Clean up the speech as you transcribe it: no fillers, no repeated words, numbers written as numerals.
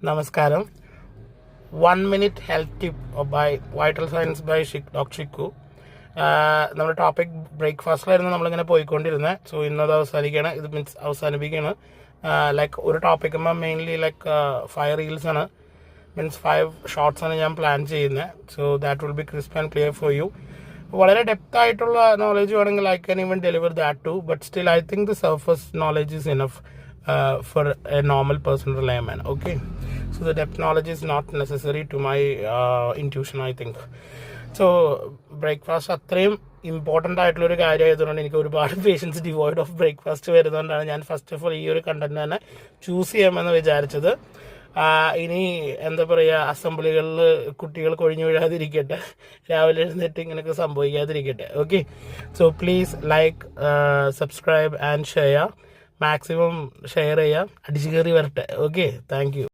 നമസ്കാരം. 1 minute health tip by vital science by doctor Shikku. നമ്മുടെ topic ബ്രേക്ക്ഫാസ്റ്റിലായിരുന്നു നമ്മളിങ്ങനെ പോയിക്കൊണ്ടിരുന്നത്. സോ ഇന്നത് അവസാനിക്കുകയാണ്. ഇത് മീൻസ് അവസാനിപ്പിക്കുകയാണ്. ലൈക്ക് ഒരു ടോപ്പിക്കുമ്പോൾ മെയിൻലി ലൈക്ക് 5 റീൽസ് ആണ്, മീൻസ് 5 ഷോർട്സ് ആണ് ഞാൻ പ്ലാൻ ചെയ്യുന്നത്. So that will be crisp and clear for you. വളരെ ഡെപ്ത് ആയിട്ടുള്ള നോളജ് വേണമെങ്കിൽ I can even deliver that too, but still I think the surface knowledge is enough for a normal person to layman. Okay, so the depth knowledge is not necessary to my intuition, I think. So breakfast അത്രയും important ആയിട്ടുള്ള ഒരു കാര്യമായതുകൊണ്ട് എനിക്ക് ഒരുപാട് patients devoid of breakfast വരുന്നതുകൊണ്ടാണ് ഞാൻ first of all ഈ ഒരു content തന്നെ choose ചെയ്യാമെന്ന് വിചാരിച്ചത്. ഇനി എന്താ പറയുക, അസംബ്ലികളിൽ കുട്ടികൾ കൊഴിഞ്ഞു വീഴാതിരിക്കട്ടെ, രാവിലെ എഴുന്നേറ്റ് ഇങ്ങനെയൊക്കെ സംഭവിക്കാതിരിക്കട്ടെ. Okay, so please like, subscribe and share. Maximum share ചെയ്യുക, അടിച്ചു കയറി വരട്ടെ. Okay, thank U.